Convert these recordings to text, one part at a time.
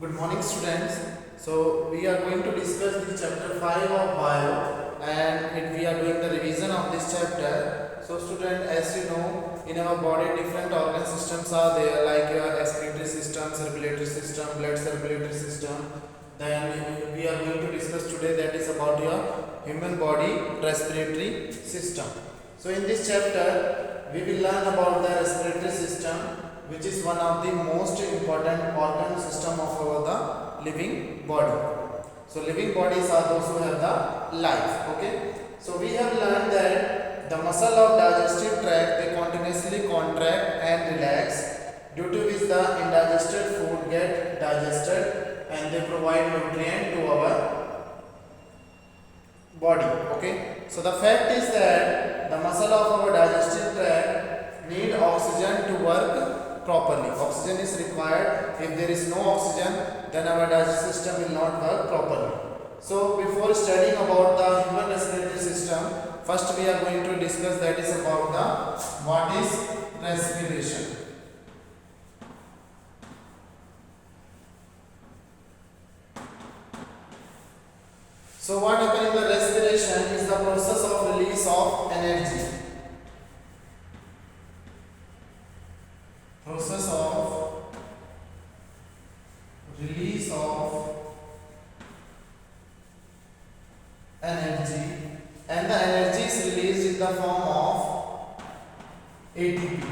Good morning, students. So we are going to discuss the chapter 5 of bio, and we are doing the revision of this chapter. So student, as you know, in our body different organ systems are there, like your excretory system, circulatory system, blood circulatory system. Then we are going to discuss today, that is about your human body respiratory system. So in this chapter we will learn about the respiratory system, which is one of the most important organ system of the living body. So living bodies are those who have the life. Okay. So we have learned that the muscle of digestive tract, they continuously contract and relax, due to which the indigested food get digested and they provide nutrient to our body. Okay. So the fact is that the muscle of our digestive tract need oxygen to work properly. Oxygen is required. If there is no oxygen, then our digestive system will not work properly. So before studying about the human respiratory system, first we are going to discuss, that is about the what is respiration. So what happens in the respiration is the process of release of energy. Process of release of energy, and the energy is released in the form of ATP.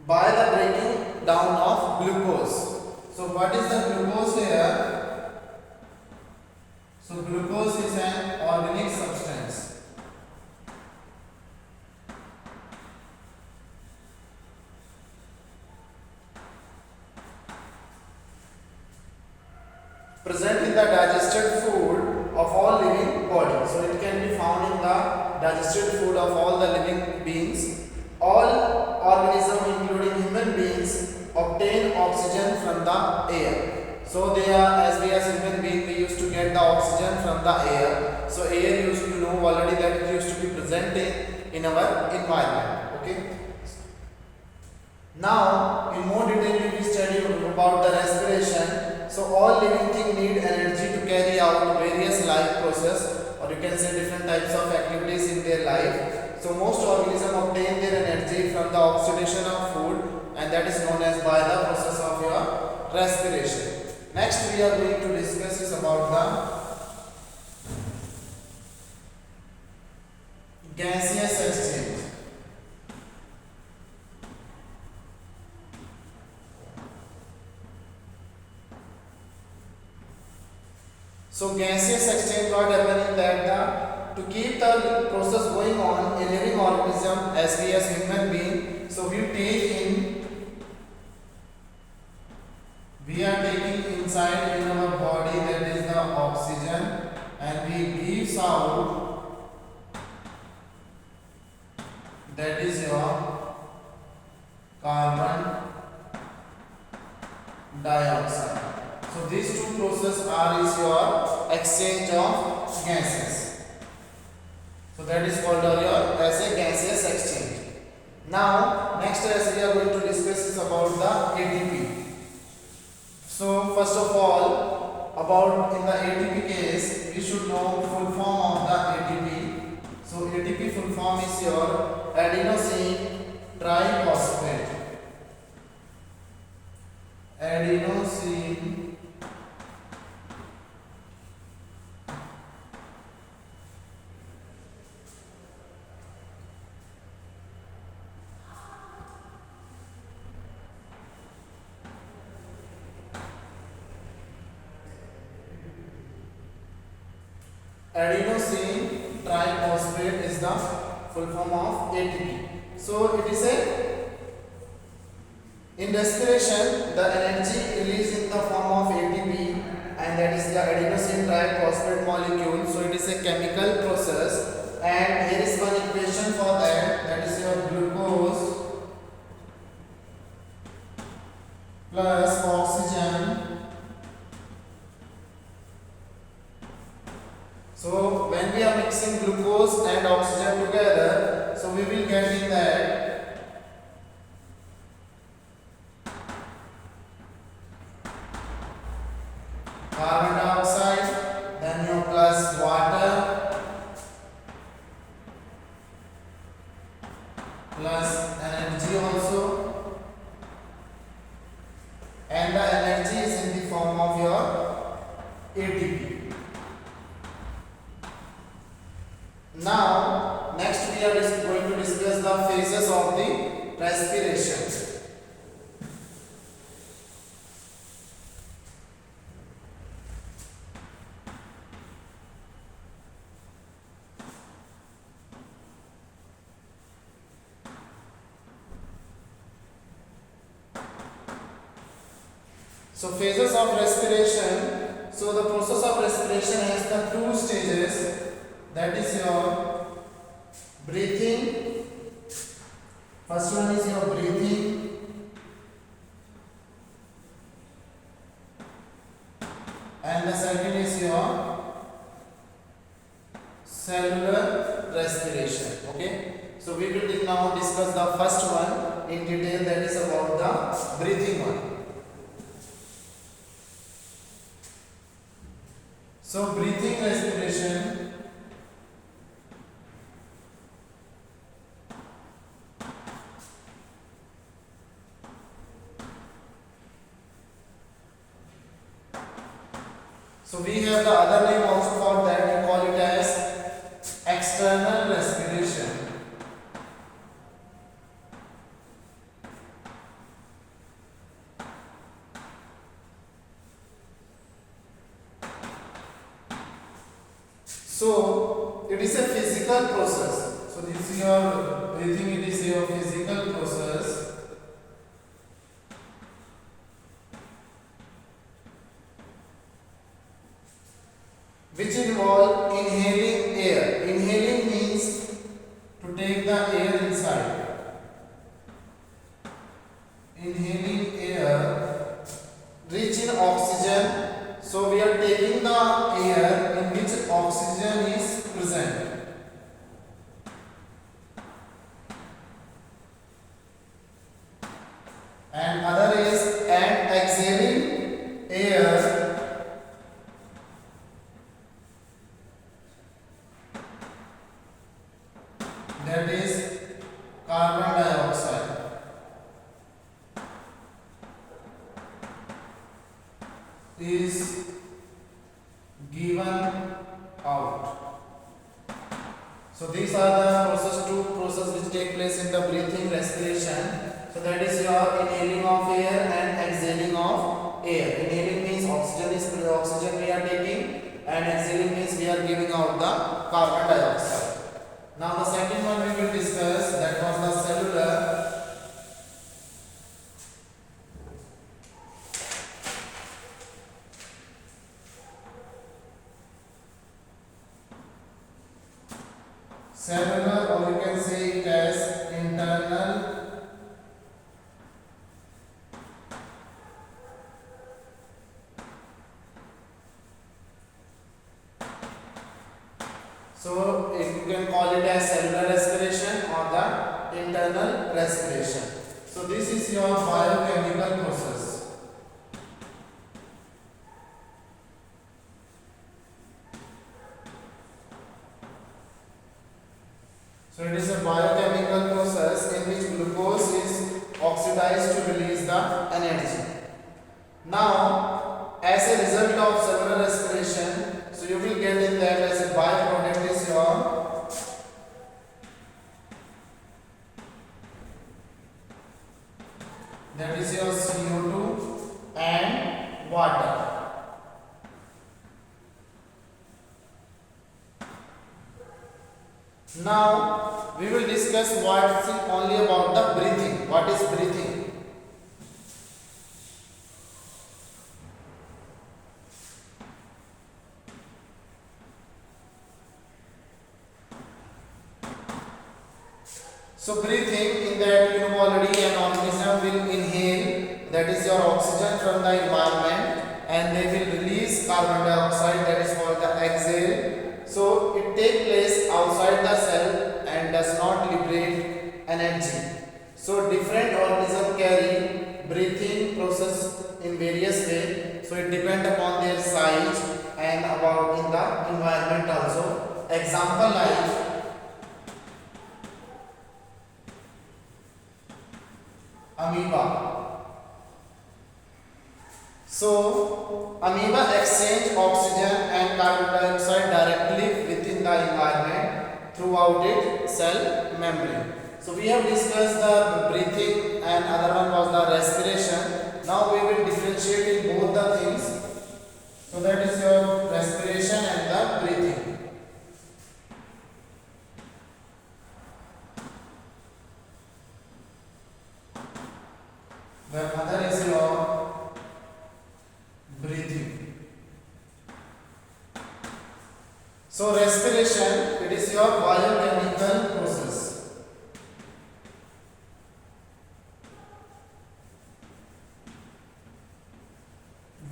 By the breaking down of glucose. So what is the glucose here? So glucose is an organic substance. Present in the digested food of all living bodies. So it can be found in the digested food of all the living beings. All organisms, including human beings, obtain oxygen from the air. So they are, as we as human beings, we used to get the oxygen from the air. So air, used to know already that it used to be present in our environment. Okay. Now in more detail we will study about the respiration. So all living things need energy to carry out various life process, or you can say different types of activities in their life. So most organisms obtain their energy from the oxidation of food, and that is known as by the process of your respiration. Next we are going to discuss is about the gaseous exchange. So gaseous exchange, what happens in that to keep the process going on in living organism, as we as human being, so we are taking inside in our body, that is the oxygen, and we gives out, that is your carbon dioxide. So these two processes are is your exchange of gases. So that is called your as a gaseous exchange. Now next, as we are going to discuss is about the ATP. So first of all, about in the ATP case, we should know full form of the ATP. So ATP full form is your adenosine triphosphate. Adenosine triphosphate is the full form of ATP. So it is in respiration, the energy released in the form of ATP, and that is the adenosine triphosphate molecule. So it is a chemical process, and here is one equation for that, that is your glucose plus oxygen. So when we are mixing glucose and oxygen together, so we will get in that plus energy also, and the energy is in the form of your ATP. Now next we are going to discuss the phases of the respiration. So phases of respiration. So the process of respiration has the two stages. That is your breathing. First one is your breathing. And the second is your cellular respiration. Okay. So we will now discuss the first one in detail. That is about the breathing one. So breathing respiration, so we have the other name also for that, we call it as external respiration. So it is a physical process. So this is your breathing, it is your physical process. Which involve inhaling air. Inhaling means to take the air inside. Inhaling air, rich in oxygen. So we are taking the air in which oxygen is present. And other is and exhaling air, that is carbon dioxide. Is given out. So these are the two processes which take place in the breathing respiration. So that is your inhaling of air and exhaling of air. Inhaling means oxygen we are taking, and exhaling means we are giving out the carbon dioxide. Now the second one we will discuss, that was the cellular. Cellular, or you can say it as internal so you can call it as cellular respiration or the internal respiration. So this is your biochemical process. So it is a biochemical process in which glucose is oxidized to release the energy. Now, as a result of cellular respiration, so you will get in that as a byproduct is your that is your CO2 and water. Now we will discuss what's only about the breathing. What is breathing? So breathing, in that you know already, an organism will inhale, that is your oxygen from the environment, and they will release carbon dioxide, that is called the exhale. So it takes place outside the cell and does not liberate energy. So different organisms carry breathing process in various ways. So it depends upon their size and about in the environment also. Example like amoeba. So amoeba exchange oxygen and carbon dioxide directly within the environment throughout its cell membrane. So we have discussed the breathing and other one was the respiration. Now we will differentiate in both the things. So that is your respiration and the breathing. The other is your breathing. So respiration, it is your biochemical process.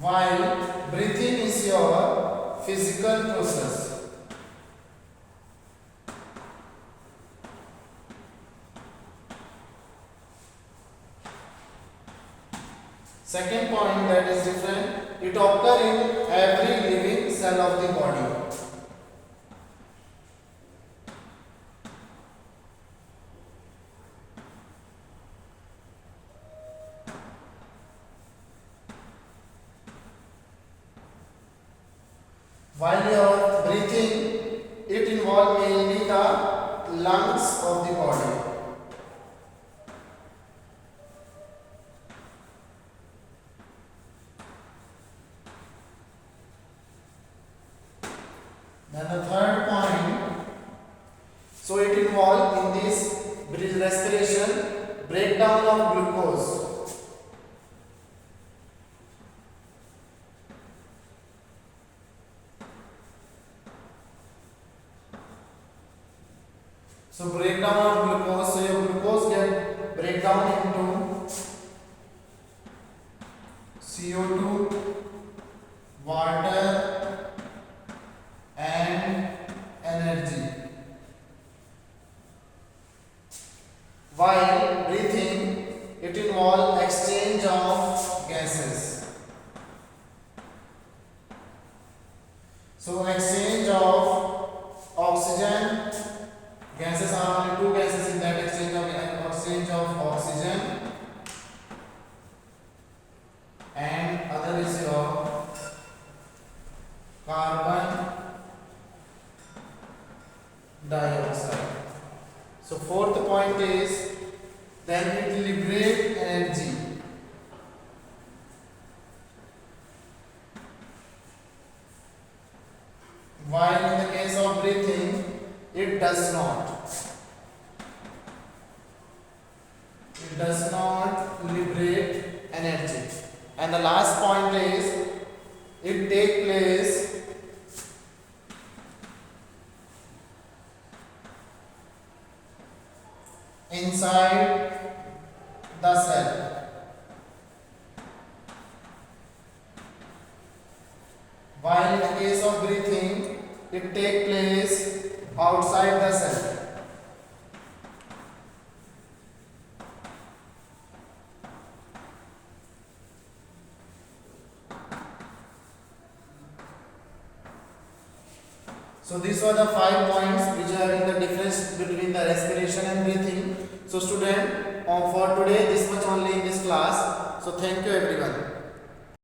While breathing is your physical process. Second point that is different, it occurs in every living cell of the body. While your breathing, it involves mainly the lungs of the body. Then the third point, so it involves in this respiration breakdown of glucose. So breakdown of glucose, so your glucose get breakdown into CO2, water and energy. While breathing, it involves exchange of gases. So exchange of oxygen, gases are only two gases in that exchange of oxygen, and other is your carbon dioxide. So fourth point is then it liberates energy. While in the case of breathing, it does not. It does not liberate energy. And the last point is it takes place inside the cell. While in the case of breathing, it takes place outside the cell. So these were the 5 points which are in the difference between the respiration and breathing. So student, for today this much only in this class. So thank you everyone.